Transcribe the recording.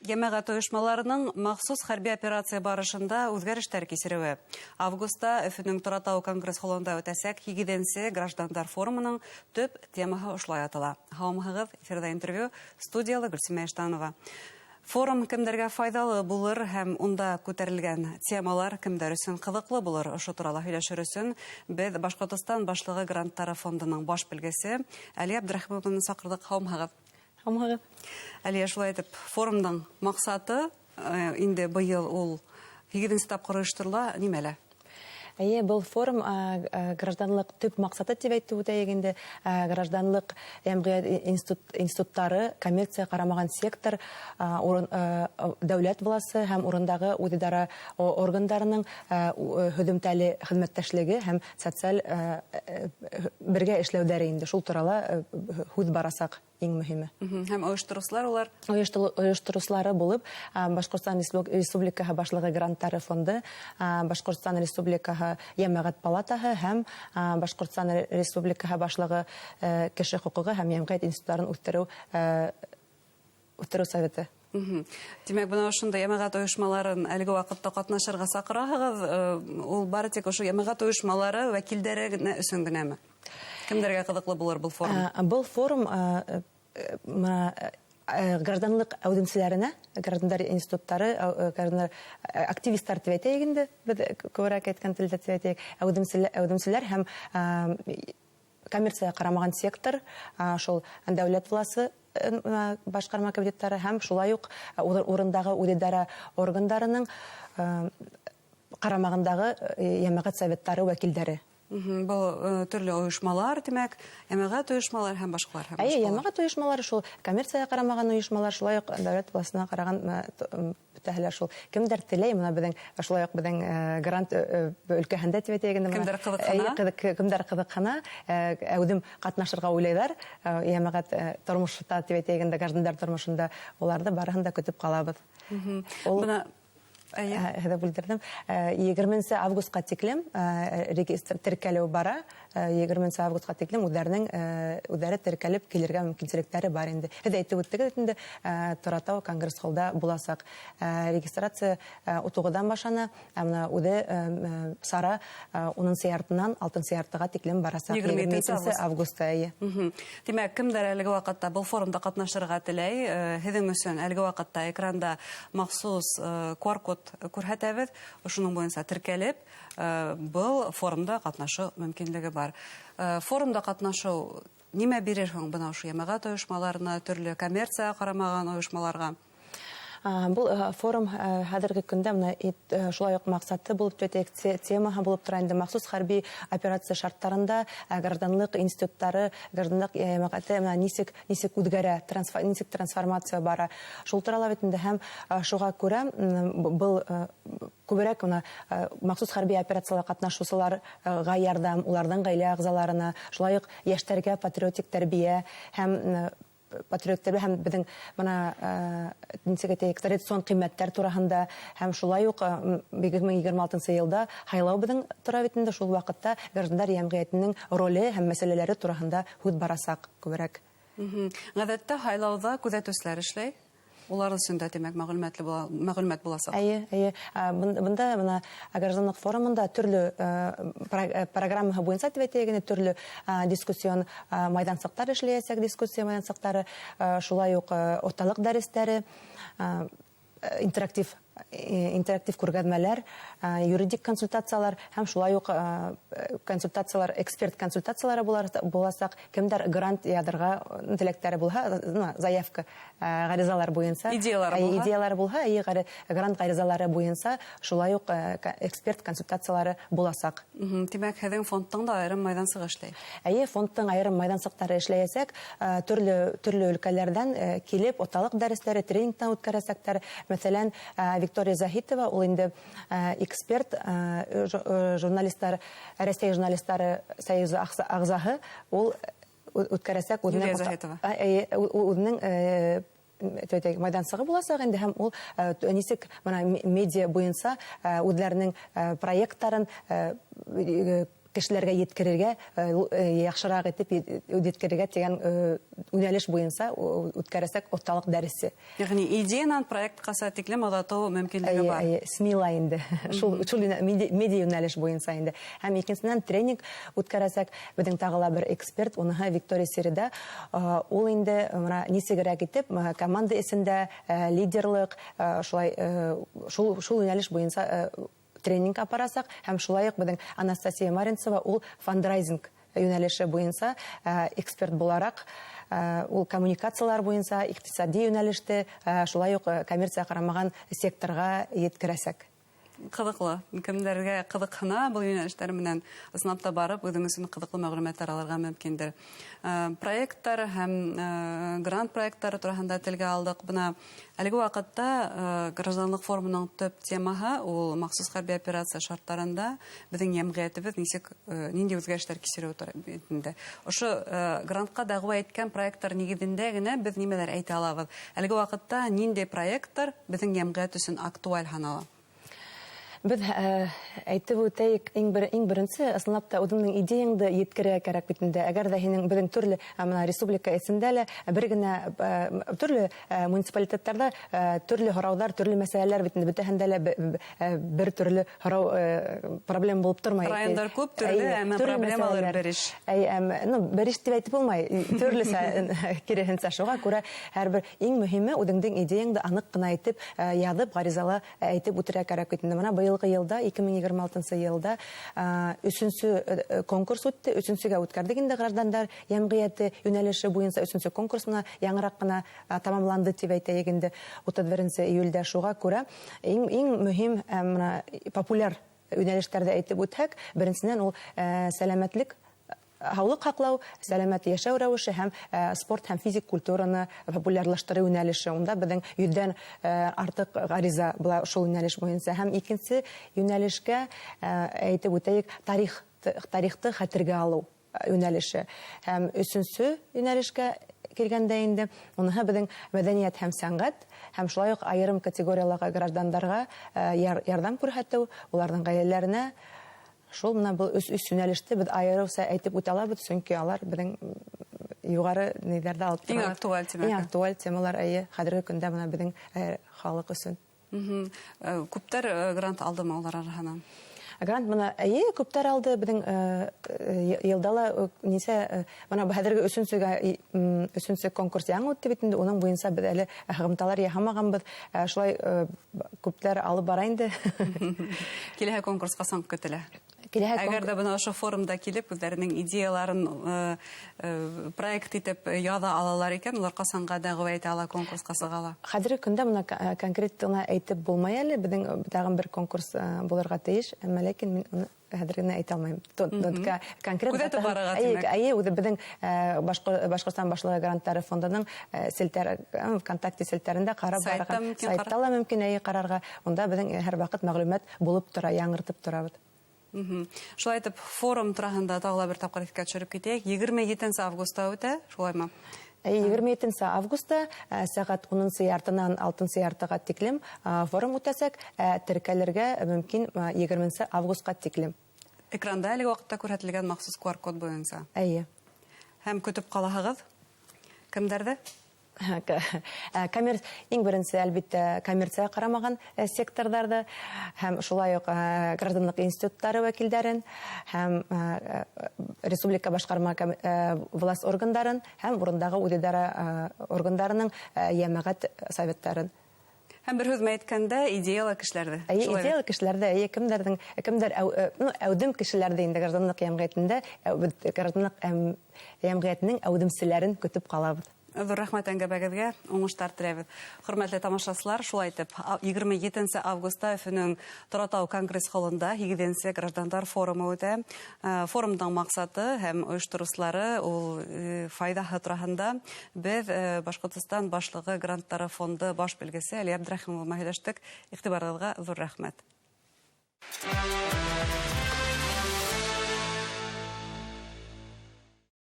Йәмәгать оешмаларының махсус хәрби операция барышында үзгәрештәр кисереүе. Августта Өфөнең Торатау конгресс холлында үтәсәк 7-нче граждандар форумының төп темаһы ошылай атала. Һаумыгыз, эфирда интервью, студиялы Гөлсемә Эштанова. Форум кемдәргә файдалы булыр һәм унда күтәрелгән темалар кемдәр өчен кызыклы булыр? Ошо турында һөйләшер өчен без Башкортстан башлыгы гранттары фондының баш белгесе Алия Абдрахмановны сакырдык. Һаумыгыз. Һаумыгыз. Алия, шулай итеп, форумның максаты инде быел ул 8-нче тапкыр оештырыла, нимәлә? Был форум гражданлык төп максаты дип әйтте үтәгәндә, гражданлык институттары, коммерция карамаган сектор, дәүләт власы һәм урындагы үдидара органнарының хөдәмтәле хезмәттәшлеге һәм социаль бергә эшләүдәре инде шул турында хүз барасак иң мөһиме. Һәм оештыручылар улар? Оештыручылары булып, Башкортстан Республикаһы башлыгы гранттары фонды, Башкортстан Республикаһы Йәмәгать палатаһы һәм Башкортстан Республикаһы башлыгы кеше хукугы һәм йәмгыять институтларын үстерү советы. Димәк, бына шунда йәмәгать оешмаларын әлеге вакытта катнашырга сакыраһыгыз. Ул бары тик ошо йәмәгать оешмалары вәкилләре өчен генәме? Кемдәргә кызыклы булыр был форум? Был форум гражданлык әүдемчеләренә, граждандар институттары, активисттар дип әйтәйек инде, без күбрәк әйткән телдә дип әйтәйек, әүдемчеләр һәм коммерция карамаган сектор, шул дәүләт власы башкарма комитетлары һәм шулай ук урындагы үдидара органнарының карамагындагы йәмәгать советтары вәкилләре. Бұл төрле оешмалар, демәк, йәмәгать оешмалар һәм башкалар. Йәмәгать оешмалар шул коммерция карамаган оешмалар, шулай ук дәүләт власына караган бөтәһеләр шул. Кемдер теләй, менә безнең шулай ук безнең грант өлкәһендә дип әйтәгәндә, кемдер кызыксына, әүдем катнашырга уйлайлар, йәмәгать тормышта дип әйтәгәндә, граждандар тормышында уларны барыһын да көтеп калабыз. Бuna Hada bildirdim. 20 августка тиклем теркәлү бара. 20 августка тиклем үдәре теркәлеп килергә мөмкинлекләре бар инде. Хәдә әйтеп үттегез инде, Торатау конгресс холлда буласак. Регистрация утугыдан башлана, менә үде Сара 10 яртынан 6 яртыга тиклем барасак 20 августта. Димәк, кемдер әлеге вакытта бу форумда катнашырга теләй, һеҙҙең өсөн әлеге вакытта экранда махсус QR-код күрһәтәбез, шуның буенча теркәлеп, был форумда катнашу мөмкинлеге бар. Форумда катнашу нимә бирер һуң бына ошо йәмәгать оешмаларына, төрле коммерция карамаган оешмаларга? Бұл форум хәзерге көндә шулай ук максаты булып төтәк темаһы булып тора инде махсус хәрби операция шарттарында гражданлык институттары, гражданлык йәмәгате нисек үҙгәрә, нисек трансформация бара. Шул турала бит инде һәм шуга күрә был күбрәк махсус хәрби операцияларга катнашучыларга ярдәм, уларның гаилә әгъзаларына, шулай ук яшьләргә патриотик тәрбия һәм патриоттар һәм безнең моны традицион кыйммәттәр турында һәм шулай ук 2026 елда һайлау безнең тора бит инде, шул вакытта граждандар йәмгыятенең роле һәм мәсьәләләре турында һүз барасак күбрәк. Гадәттә һайлауда күзәтүчеләр эшләй. Улар өчен дә демәк мәгълүмат буласак. Бында менә гражданлык форумында төрле программаһы буенча дип әйтәгәндә төрле дискуссион майдансыктар эшләячәк, дискуссия майдансыктары, шулай ук орталык дәресләре, интерактив күргәзмәләр, юридик консультациялар һәм шулай ук консультациялар, эксперт консультациялары буласак, кемдер грант ядырга теләктәре булһа, заявка гаризалар буенча, идеялар булһа, грант гаризалары буенча шулай ук эксперт консультациялары буласак. Димәк, һеҙҙең фондтың да айрым майдансыгы эшләй. Фондтың айрым майдансыктары эшләячәк, төрле өлкәләрдән килеп, орталык дәресләре, тренингтан үткәрәсәктәр. Мәсәлән, Виктория Захитова, ул инде эксперт, журналистлар, Россия журналистлары союзы ағзаһы, ул үткәрәсәк үзенең майдансыгы буласак инде һәм ул нисек медиа буенча үзләренең проекттарын кешеләргә yetkерергә, яхшырак итеп үткәрергә дигән юнәлеш буенча үткәрәсәк отталык дәресе. Ягъни идеянан проектка тиклем озату мөмкинлеге бар. Смела инде. Шул медиа юнәлеш буенча инде. Һәм икенчедән тренинг үткәрәсәк, безнең тагыла бер эксперт, уныһы Виктория Середа, ул инде моны нисегрәк итеп, команда эсендә лидерлык, шулай шул юнәлеш буенча тренинг апарасак, һәм шулай ук безнең Анастасия Маринцева, ул фандрайзинг юнәлеше буенча эксперт буларак, ул коммуникациялар буенча икътисади юнәлеште, шулай ук коммерция карамаган секторга yetkерәсәк. Кызыклы. Кемдәргә кызыксына бу юнәлештәр менән ысынлап та барып, үзеңнең кызыклы мәгълүматлар алырга мөмкиндер. Проекттар һәм грант проекттары турында телгә алдык. Бuna әлеге вакытта гражданлык форумының төп темаһы ул махсус хәрби операция шартларында безнең җәмгыятебез нинди үзгәрешләр кичерү турында. Ошо грантка дәгъва иткән проекттар нигезендә генә без нимәләр әйтә алабыз? Әлеге вакытта нинди проекттар безнең җәмгыять өчен актуаль һанала? Biz әйтеп үтәйек, иң беренче, ысынлап та үзеңнең идеяңды yetkерергә кирәк бит инде. Әгәр дә һинең безнең төрле республика эсендә лә бер генә төрле муниципалитетларда төрле һораулар, төрле мәсьәләләр бит инде. Бөтәһендә лә бер төрле һорау проблема булып тормый. Райондар күп төрле, әмма проблемалар бериш. Бериш дип әйтеп булмай. Төрлесе кирәһенчә шуңа күрә һәрбер иң мөһиме үзеңнең идеяңды анык кына әйтеп, язып, гаризала әйтеп үтерергә кирәк бит инде. Елгы елда 2026 елда 3-нче конкурс үтте. 3-нчегә үткәрдек инде граждандар җәмгыяте юнәлеше буенча 3-нче конкурсына яңарак кына тамамланды дип әйтәйек инде. 31 июльдә шуга күрә иң мөһим популяр юнәлештәрдә әйтеп үтһәк, беренчедән ул сәламәтлек, һаулык һаклау, сәламәт яшәү рәвеше һәм спорт һәм физик культураны популярлаштыру юнәлеше. Унда безнең 100дән артык гариза була шул юнәлеш буенча. Һәм икенче юнәлешкә әйтеп үтәйек, тарихты хәтергә алу юнәлеше. Һәм 3-нче юнәлешкә килгәндә инде уныһы безнең мәдәният һәм сәнгать, һәм шулай ук аерым категорияларга граждандарга ярдәм күрсәтү, уларның гаиләләренә. Шул менә бу үс юнәлеште без аерыуса әйтеп үтә алабыз, чөнки алар безнең югары нидәрдә алып тора. Иң актуаль темалар хәзерге көндә менә безнең халык өчен. Күптәр грант алдымы алар арасыннан? Грант менә күптәр алды. Безнең елда ла нисә менә хәзерге 3-нче конкурс яңа үтте бит инде. Уның буенча без әле хыгымталар яһамаганбыз. Шулай күптәр алып бара инде. Киләһе конкурс касан көтелә? Әгәр дә бына ошо форумда килеп үзләренең идеяларын проект итеп яза алалар икән, улар касанга дәгъва итә ала, конкурска сыгала? Хәзерге көндә моны конкрет гына әйтеп булмай әле. Безнең тагын бер конкурс булырга тиеш, әмма ләкин мин хәзер генә әйтә алмыйм. Конкрет күзәтеп барырга тимәк. Безнең Башкортстан башлыгы грантлары фондының ВКонтакте селтәрендә карап барырга, сайтта ла мөмкин карарга. Унда безнең һәр вакыт мәгълүмат булып тора, яңыртып торабыз. Шулай итеп, форум турында тагыла бер тапкыр искә төшереп китәйек. 27 августта үтә, шулаймы? 27 августта сәгать 10:30-нан 6:30-га тиклем форум үтәсәк, теркәлергә мөмкин 20 августка тиклем. Экранда әлеге вакытта күрсәтелгән махсус QR-код буенча. Һәм көтеп калаһыгыз? Кемдәрдә? Иң беренче әлбәттә коммерция карамаган секторларда һәм шулай ук гражданлык институтлары вәкилләрен һәм республика башкарма власть органнарын һәм урындагы үдидара органнарының җәмәгать советтарын. Һәм бер сүз әйткәндә идеялы кешеләрдә. Идеялы кешеләрдә кемдер әүдем кешеләрдә инде гражданлык җәмгыятендә гражданлык җәмгыятенең әүдемселәрен көтеп калабыз. Зур рәхмәт әңгәмәгезгә, уңышлар теләбез. Хөрмәтле тамашачылар, шулай итеп 27 августта Өфөнең Торатау конгресс холлында 7нче граждандар форумы үтә. Форумның максаты һәм оештыручылары ул файдаһы турында без Башкортстан башлыгы грантлары фонды баш белгесе Али Абдрахимова мәһәлләштек. Игътибарыгызга зур рәхмәт.